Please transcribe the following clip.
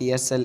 PSL